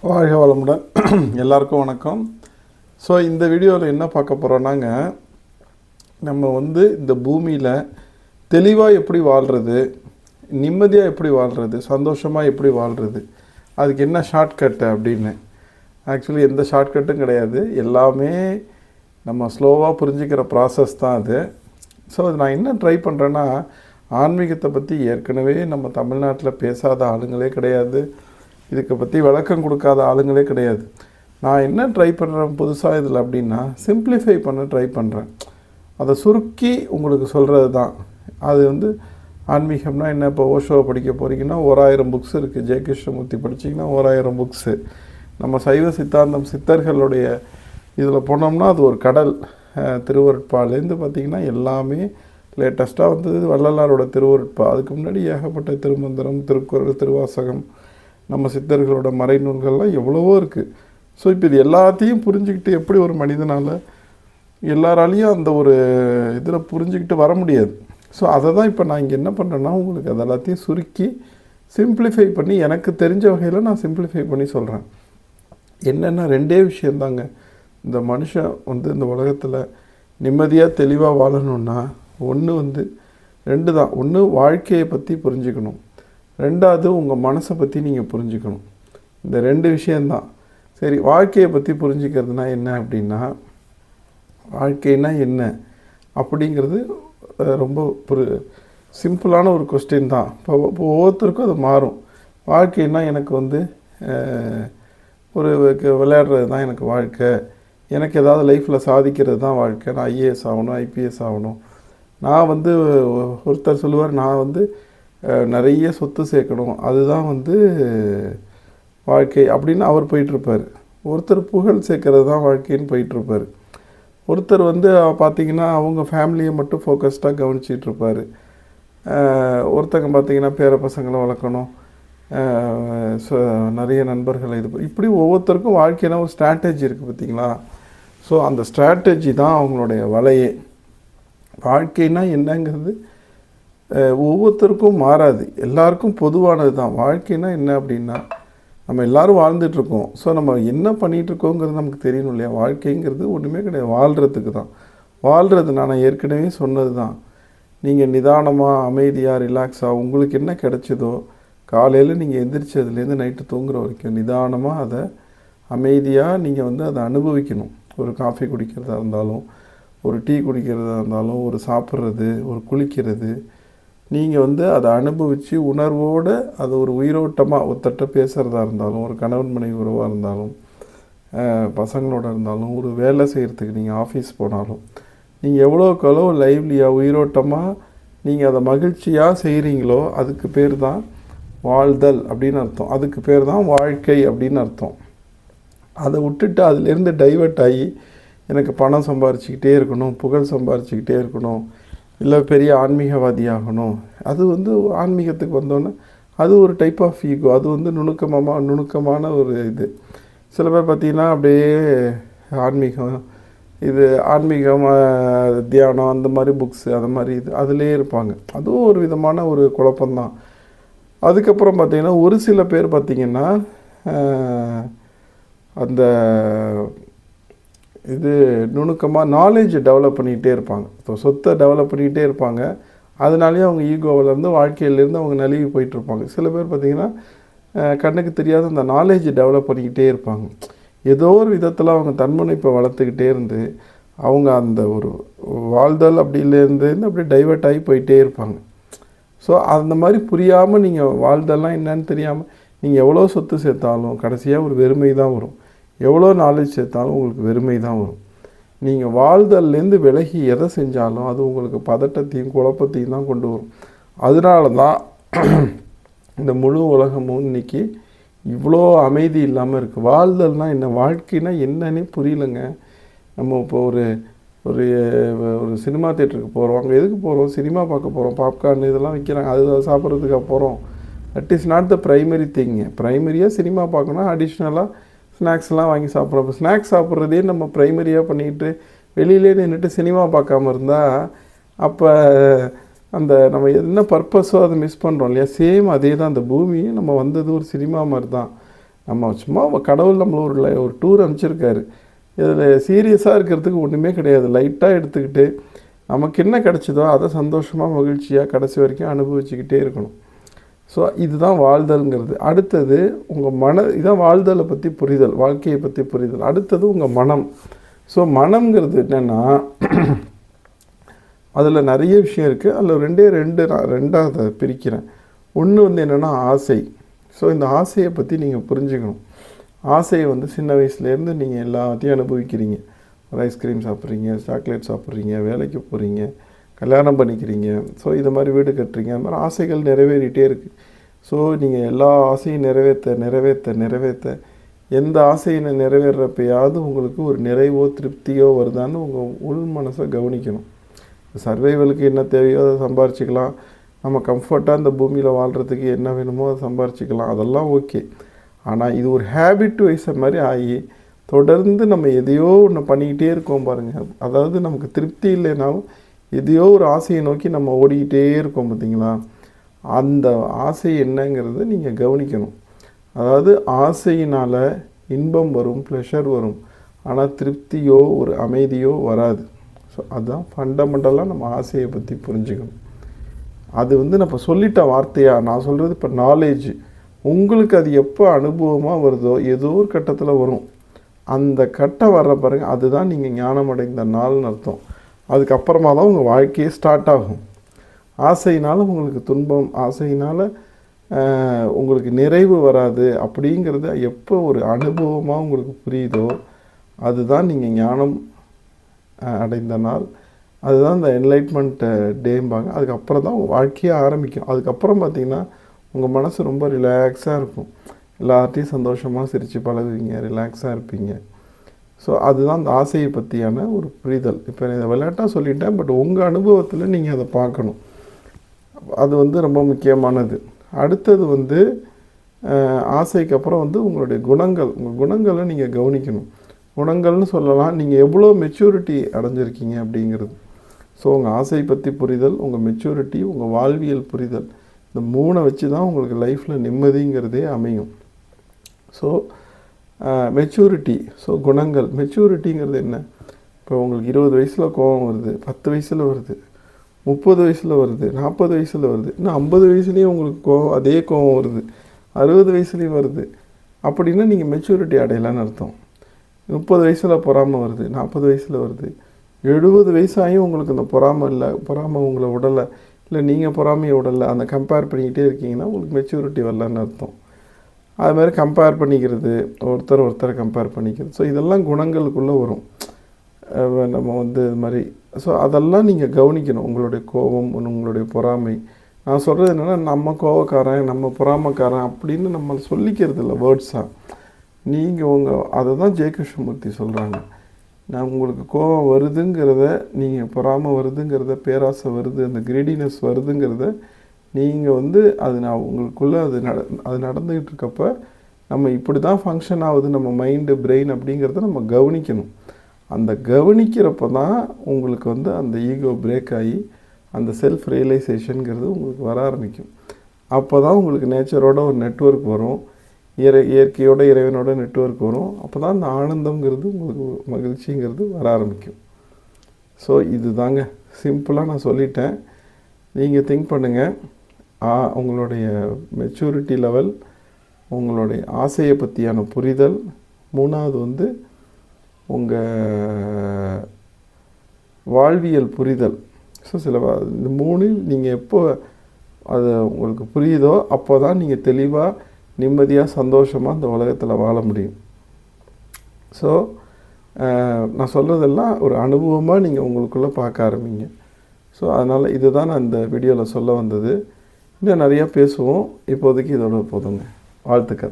வாழ்க வளமுடன். எல்லாருக்கும் வணக்கம். ஸோ இந்த வீடியோவில் என்ன பார்க்க போகிறோன்னாங்க, நம்ம இந்த பூமியில் தெளிவாக எப்படி வாழ்கிறது, நிம்மதியாக எப்படி வாழ்கிறது, சந்தோஷமாக எப்படி வாழ்கிறது, அதுக்கு என்ன ஷார்ட்கட்டு அப்படின்னு. ஆக்சுவலி எந்த ஷார்ட்கட்டும் கிடையாது, எல்லாமே நம்ம ஸ்லோவாக புரிஞ்சுக்கிற ப்ராசஸ் தான் அது. ஸோ அது நான் என்ன ட்ரை பண்ணுறேன்னா, ஆன்மீகத்தை பற்றி ஏற்கனவே நம்ம தமிழ்நாட்டில் பேசாத ஆளுங்களே கிடையாது, இதுக்கு பற்றி விளக்கம் கொடுக்காத ஆளுங்களே கிடையாது. நான் என்ன ட்ரை பண்ணுறேன் புதுசாக இதில் அப்படின்னா, சிம்பிளிஃபை பண்ண ட்ரை பண்ணுறேன். அதை சுருக்கி உங்களுக்கு சொல்கிறது தான். அது ஆன்மீகம்னா என்ன, இப்போ ஓஷோவை படிக்க போகிறீங்கன்னா 1000 புக்ஸ் இருக்குது. ஜெயகிருஷ்ணமூர்த்தி படிச்சிங்கன்னா 1000 புக்ஸு. நம்ம சைவ சித்தாந்தம் சித்தர்களுடைய இதில் போனோம்னா அது ஒரு கடல். திருவருட்பாலேருந்து பார்த்திங்கன்னா எல்லாமே லேட்டஸ்ட்டாக வள்ளலாரோட திருவருட்பா. அதுக்கு முன்னாடி ஏகப்பட்ட திருமந்திரம், திருக்குறள், திருவாசகம், நம்ம சித்தர்களோட மறைநூல்கள்லாம் எவ்வளவோ இருக்குது. ஸோ இப்போ இது எல்லாத்தையும் புரிஞ்சுக்கிட்டு எப்படி ஒரு மனிதனால் எல்லாராலையும் அந்த ஒரு இதில் புரிஞ்சுக்கிட்டு வர முடியாது. ஸோ அதை தான் இப்போ நான் இங்கே என்ன பண்ணுறேன்னா, உங்களுக்கு அது எல்லாத்தையும் சுருக்கி சிம்பிளிஃபை பண்ணி எனக்கு தெரிஞ்ச வகையில் நான் சிம்பிளிஃபை பண்ணி சொல்கிறேன். என்னென்னா 2 விஷயந்தாங்க. இந்த மனுஷன் இந்த உலகத்தில் நிம்மதியாக தெளிவாக வாழணுன்னா ஒன்று 2 தான். ஒன்று வாழ்க்கையை பற்றி புரிஞ்சுக்கணும், 2வது உங்கள் மனசை பற்றி நீங்கள் புரிஞ்சுக்கணும். இந்த 2 விஷயந்தான். சரி, வாழ்க்கையை பற்றி புரிஞ்சுக்கிறதுனா என்ன அப்படின்னா, வாழ்க்கைனா என்ன அப்படிங்கிறது ரொம்ப ஒரு சிம்பிளான ஒரு கொஸ்டின் தான். இப்போ ஒவ்வொருத்தருக்கும் அது மாறும். வாழ்க்கைன்னா எனக்கு ஒரு விளையாடுறது தான் எனக்கு வாழ்க்கை, எனக்கு ஏதாவது லைஃப்பில் சாதிக்கிறது தான் வாழ்க்கை, நான் ஐஏஎஸ் ஆகணும், ஐபிஎஸ் ஆகணும். நான் ஒருத்தர் சொல்லுவார், நான் நிறைய சொத்து சேர்க்கணும், அதுதான் வாழ்க்கை அப்படின்னு அவர் போயிட்டுருப்பார். ஒருத்தர் புகழ் சேர்க்கறது தான் வாழ்க்கைன்னு போயிட்டுருப்பார். ஒருத்தர் பார்த்திங்கன்னா அவங்க ஃபேமிலியை மட்டும் ஃபோக்கஸ்டாக கவனிச்சிட்ருப்பார். ஒருத்தங்க பார்த்திங்கன்னா பேர பசங்களை வளர்க்கணும், நிறைய நண்பர்களை இப்படி ஒவ்வொருத்தருக்கும் வாழ்க்கையில் ஒரு ஸ்ட்ராட்டஜி இருக்குது பார்த்திங்களா. ஸோ அந்த ஸ்ட்ராட்டஜி தான் அவங்களுடைய வலையே. வாழ்க்கைனா என்னங்கிறது ஒவ்வொருத்தருக்கும் மாறாது, எல்லாருக்கும் பொதுவானது தான். வாழ்க்கைனா என்ன அப்படின்னா, நம்ம எல்லோரும் வாழ்ந்துட்டுருக்கோம். ஸோ நம்ம என்ன பண்ணிகிட்ருக்கோங்கிறது நமக்கு தெரியணும் இல்லையா. வாழ்க்கைங்கிறது ஒன்றுமே கிடையாது, வாழ்கிறதுக்கு தான். வாழ்கிறது நான் ஏற்கனவே சொன்னது தான். நீங்கள் நிதானமாக, அமைதியாக, ரிலாக்ஸாக உங்களுக்கு என்ன கிடைச்சதோ, காலையில் நீங்கள் எந்திரிச்சதுலேருந்து நைட்டு தூங்குற வரைக்கும் நிதானமாக அதை அமைதியாக நீங்கள் அதை அனுபவிக்கணும். ஒரு காஃபி குடிக்கிறதா இருந்தாலும், ஒரு டீ குடிக்கிறதா இருந்தாலும், ஒரு சாப்பிட்றது, ஒரு குளிக்கிறது, நீங்கள் அதை அனுபவித்து உணர்வோடு அது ஒரு உயிரோட்டமாக ஒருத்தட்ட பேசுகிறதா இருந்தாலும், ஒரு கணவன் மனைவி உறவாக இருந்தாலும், பசங்களோட இருந்தாலும், ஒரு வேலை செய்கிறதுக்கு நீங்கள் ஆஃபீஸ் போனாலும், நீங்கள் எவ்வளோக்கெவ்வளோ லைவ்லியாக உயிரோட்டமாக நீங்கள் அதை மகிழ்ச்சியாக செய்கிறீங்களோ அதுக்கு பேர் தான் வாழ்தல் அப்படின்னு அர்த்தம். அதுக்கு பேர் தான் வாழ்க்கை அப்படின்னு அர்த்தம். அதை விட்டுட்டு அதிலேருந்து டைவர்ட் ஆகி எனக்கு பணம் சம்பாரிச்சிக்கிட்டே இருக்கணும், புகழ் சம்பாரிச்சிக்கிட்டே இருக்கணும், இல்லை பெரிய ஆன்மீகவாதி ஆகணும், அது ஆன்மீகத்துக்கு வந்தோன்னே அது ஒரு டைப் ஆஃப் ஈகோ. அது நுணுக்கமான ஒரு இது. சில பேர் பார்த்திங்கன்னா அப்படியே ஆன்மீகம் தியானம் அந்த மாதிரி புக்ஸு அந்த மாதிரி அதிலே இருப்பாங்க. அதுவும் ஒரு விதமான ஒரு குழப்பம்தான். அதுக்கப்புறம் பார்த்திங்கன்னா ஒரு சில பேர் பார்த்திங்கன்னா அந்த நுணுக்கமாக நாலேஜ் டெவலப் பண்ணிக்கிட்டே இருப்பாங்க, சொத்தை டெவலப் பண்ணிக்கிட்டே இருப்பாங்க. அதனாலேயே அவங்க ஈகோவிலேருந்து வாழ்க்கையிலேருந்து அவங்க நழுவி போயிட்டுருப்பாங்க. சில பேர் பார்த்திங்கன்னா கண்ணுக்கு தெரியாத அந்த நாலேஜ் டெவலப் பண்ணிக்கிட்டே இருப்பாங்க. ஏதோ ஒரு விதத்தில் அவங்க தன்முனைப்பை வளர்த்துக்கிட்டே இருந்து அவங்க அந்த ஒரு வாழ்தல் அப்படிலேருந்து அப்படியே டைவர்ட் ஆகி போயிட்டே இருப்பாங்க. ஸோ அந்த மாதிரி புரியாமல் நீங்கள் வாழ்தல்லாம் என்னன்னு தெரியாமல் நீங்கள் எவ்வளோ சொத்து சேர்த்தாலும் கடைசியாக ஒரு வெறுமை தான் வரும். எவ்வளோ நாலேஜ் சேர்த்தாலும் உங்களுக்கு வெறுமை தான் வரும். நீங்கள் வாழ்தல்லேருந்து விலகி எதை செஞ்சாலும் அது உங்களுக்கு பதட்டத்தையும் குழப்பத்தையும் தான் கொண்டு வரும். அதனால தான் இந்த முழு உலகமும் இன்றைக்கி இவ்வளோ அமைதி இல்லாமல் இருக்குது. வாழ்தல்னால் என்ன, வாழ்க்கைனா என்னன்னே புரியலைங்க. நம்ம இப்போ ஒரு சினிமா தேட்டருக்கு போகிறோம், அங்கே எதுக்கு போகிறோம், சினிமா பார்க்க போகிறோம், பாப்கார்ன் இதெல்லாம் விற்கிறாங்க, அது சாப்பிட்றதுக்காக போகிறோம். That is not the primary thing. ப்ரைமரியாக சினிமா பார்க்கணும், அடிஷ்னலாக ஸ்நாக்ஸ்லாம் வாங்கி சாப்பிட்றோம். இப்போ ஸ்நாக்ஸ் சாப்பிட்றதே நம்ம ப்ரைமரியாக பண்ணிக்கிட்டு வெளியிலே நின்றுட்டு சினிமா பார்க்காம இருந்தால் அப்போ அந்த நம்ம என்ன பர்பஸோ அதை மிஸ் பண்ணுறோம் இல்லையா. சேம் அதே தான், அந்த பூமி நம்ம வந்தது ஒரு சினிமா மாதிரி தான். நம்ம சும்மா கடவுள் நம்மளை ஒரு டூர் அனுப்பிச்சிருக்காரு. இதில் சீரியஸாக இருக்கிறதுக்கு ஒன்றுமே கிடையாது. லைட்டாக எடுத்துக்கிட்டு நமக்கு என்ன கிடச்சிதோ அதை சந்தோஷமாக மகிழ்ச்சியாக கடைசி வரைக்கும் அனுபவிச்சுக்கிட்டே இருக்கணும். ஸோ இதுதான் வாழ்தல்ங்கிறது. அடுத்தது உங்கள் இதான் வாழ்தலை பற்றி புரிதல், வாழ்க்கையை பற்றி புரிதல். அடுத்தது உங்கள் மனம். ஸோ மனம்ங்கிறது என்னென்னா, அதில் நிறைய விஷயம் இருக்குது. அதில் ரெண்டாக அதை பிரிக்கிறேன். ஒன்று என்னென்னா ஆசை. ஸோ இந்த ஆசையை பற்றி நீங்கள் புரிஞ்சுக்கணும். ஆசையை சின்ன வயசுலேருந்து நீங்கள் எல்லாத்தையும் அனுபவிக்கிறீங்க. ஒரு ஐஸ்கிரீம் சாப்பிட்றீங்க, சாக்லேட் சாப்பிட்றீங்க, வேலைக்கு போகிறீங்க, கல்யாணம் பண்ணிக்கிறீங்க, ஸோ இது மாதிரி வீடு கட்டுறீங்க. அந்த மாதிரி ஆசைகள் நிறைவேறிட்டே இருக்குது. ஸோ நீங்கள் எல்லா ஆசையும் நிறைவேற்ற எந்த ஆசையை நிறைவேறப்பயாவது உங்களுக்கு ஒரு நிறைவோ திருப்தியோ வருதான்னு உங்கள் உள் மனசை கவனிக்கணும். சர்வைவலுக்கு என்ன தேவையோ அதை சம்பாரிச்சிக்கலாம். நம்ம கம்ஃபர்ட்டாக இந்த பூமியில் வாழ்கிறதுக்கு என்ன வேணுமோ அதை சம்பாரிச்சிக்கலாம், அதெல்லாம் ஓகே. ஆனால் இது ஒரு ஹேபிட் வைஸ மாதிரி ஆகி தொடர்ந்து நம்ம எதையோ ஒன்று பண்ணிக்கிட்டே இருக்கோம் பாருங்கள். அதாவது நமக்கு திருப்தி இல்லைனாலும் எதையோ ஒரு ஆசையை நோக்கி நம்ம ஓடிக்கிட்டே இருக்கோம் பார்த்தீங்களா? அந்த ஆசை என்னங்கிறத நீங்கள் கவனிக்கணும். அதாவது ஆசையினால் இன்பம் வரும், ப்ளஷர் வரும், ஆனால் திருப்தியோ ஒரு அமைதியோ வராது. ஸோ அதுதான் ஃபண்டமெண்டலாக நம்ம ஆசையை பற்றி புரிஞ்சுக்கணும். அது நான் இப்போ சொல்லிட்ட வார்த்தையாக நான் சொல்கிறது இப்போ நாலேஜ். உங்களுக்கு அது எப்போ அனுபவமாக வருதோ ஏதோ ஒரு கட்டத்தில் வரும். அந்த கட்டம் வர்ற பாருங்க, அதுதான் நீங்கள் ஞானம் அடைந்த நாள்னு அர்த்தம். அதுக்கப்புறமா தான் உங்கள் வாழ்க்கையே ஸ்டார்ட் ஆகும். ஆசையினால் உங்களுக்கு துன்பம், ஆசையினால் உங்களுக்கு நிறைவு வராது. அப்படிங்கிறது எப்போ ஒரு அனுபவமாக உங்களுக்கு புரியுதோ அதுதான் நீங்கள் ஞானம் அடைந்த நாள். அதுதான் இந்த என்லைட்மெண்ட் டேம்பாங்க. அதுக்கப்புறம் தான் உங்கள் வாழ்க்கையே ஆரம்பிக்கும். அதுக்கப்புறம் பார்த்திங்கன்னா உங்கள் மனசு ரொம்ப ரிலாக்ஸாக இருக்கும். எல்லார்ட்டையும் சந்தோஷமாக சிரித்து பழகுவீங்க, ரிலாக்ஸாக இருப்பீங்க. ஸோ அதுதான் அந்த ஆசையை பற்றியான ஒரு புரிதல். இப்போ நான் இதை விளையாட்டாக சொல்லிட்டேன், பட் உங்கள் அனுபவத்தில் நீங்கள் அதை பார்க்கணும். அது ரொம்ப முக்கியமானது. அடுத்தது ஆசைக்கு அப்புறம் உங்களுடைய குணங்கள். உங்கள் குணங்களை நீங்கள் கவனிக்கணும். குணங்கள்னு சொல்லலாம், நீங்கள் எவ்வளோ மெச்சூரிட்டி அடைஞ்சிருக்கீங்க அப்படிங்கிறது. ஸோ உங்கள் ஆசை பற்றி புரிதல், உங்கள் மெச்சூரிட்டி, உங்கள் வாழ்வியல் புரிதல், இந்த 3 வச்சு தான் உங்களுக்கு லைஃப்பில் நிம்மதிங்கிறதே அமையும். ஸோ மெச்சூரிட்டி, ஸோ குணங்கள். மெச்சூரிட்டிங்கிறது என்ன? இப்போ உங்களுக்கு 20 வயசில் கோபம் வருது, 10 வயசில் வருது, 30 வயசில் வருது, 40 வயசில் வருது, இன்னும் 50 வயசுலேயும் உங்களுக்கு அதே கோபம் வருது, 60 வயசுலேயும் வருது. அப்படின்னா நீங்கள் மெச்சூரிட்டி அடையலான்னு அர்த்தம். 30 வயசில் பொறாமை வருது, 40 வயசில் வருது, 70 வயசாகியும் உங்களுக்கு இந்த பொறாமை உங்களை விடலை, இல்லை நீங்கள் பொறாமையை விடலை, அந்த கம்பேர் பண்ணிக்கிட்டே இருக்கீங்கன்னா உங்களுக்கு மெச்சூரிட்டி வரலன்னு அர்த்தம். அது மாதிரி கம்பேர் பண்ணிக்கிறது, ஒருத்தரை கம்பேர் பண்ணிக்கிறது, ஸோ இதெல்லாம் குணங்களுக்குள்ளே வரும். நம்ம இது மாதிரி ஸோ அதெல்லாம் நீங்கள் கவனிக்கணும். உங்களுடைய கோபம், உங்களுடைய பொறாமை. நான் சொல்கிறது என்னென்னா, நம்ம கோபக்காரன், நம்ம பொறாமைக்காரன் அப்படின்னு நம்ம சொல்லிக்கிறது இல்லை வேர்ட்ஸாக. நீங்கள் அதை தான் ஜெய கிருஷ்ணமூர்த்தி சொல்கிறாங்க. நான் உங்களுக்கு கோபம் வருதுங்கிறத, நீங்கள் பொறாமை வருதுங்கிறத, பேராசை வருது, அந்த கிரீடினஸ் வருதுங்கிறத நீங்கள் அது நான் உங்களுக்குள்ளே அது நடந்துக்கிட்டு இருக்கப்ப நம்ம இப்படி தான் ஃபங்க்ஷன் ஆகுது நம்ம மைண்டு, பிரெயின் அப்படிங்கிறத நம்ம கவனிக்கணும். அந்த கவனிக்கிறப்ப தான் உங்களுக்கு அந்த ஈகோ பிரேக் ஆகி அந்த செல்ஃப் ரியலைசேஷனுங்கிறது உங்களுக்கு வர ஆரம்பிக்கும். அப்போ தான் உங்களுக்கு நேச்சரோட ஒரு நெட்வொர்க் வரும், இயற்கையோட இறைவனோட நெட்வொர்க் வரும். அப்போ தான் அந்த ஆனந்தங்கிறது உங்களுக்கு மகிழ்ச்சிங்கிறது வர ஆரம்பிக்கும். ஸோ இது தாங்க சிம்பிளாக நான் சொல்லிட்டேன். நீங்கள் திங்க் பண்ணுங்கள். உங்களுடைய மெச்சூரிட்டி லெவல், உங்களுடைய ஆசையை பற்றியான புரிதல், 3வது உங்கள் வாழ்வியல் புரிதல். ஸோ இந்த 3 நீங்கள் எப்போ அது உங்களுக்கு புரியுதோ அப்போ தான் நீங்கள் தெளிவாக, நிம்மதியாக, சந்தோஷமாக இந்த உலகத்தில் வாழ முடியும். ஸோ நான் சொல்கிறதெல்லாம் ஒரு அனுபவமாக நீங்கள் உங்களுக்குள்ளே பார்க்க ஆரம்பிங்க. ஸோ அதனால் இதுதான் நான் இந்த வீடியோவில் சொல்ல வந்தது. இன்னும் நிறையா பேசுவோம். இப்போதைக்கு இதோட போதுங்க. வாழ்த்துக்கள்.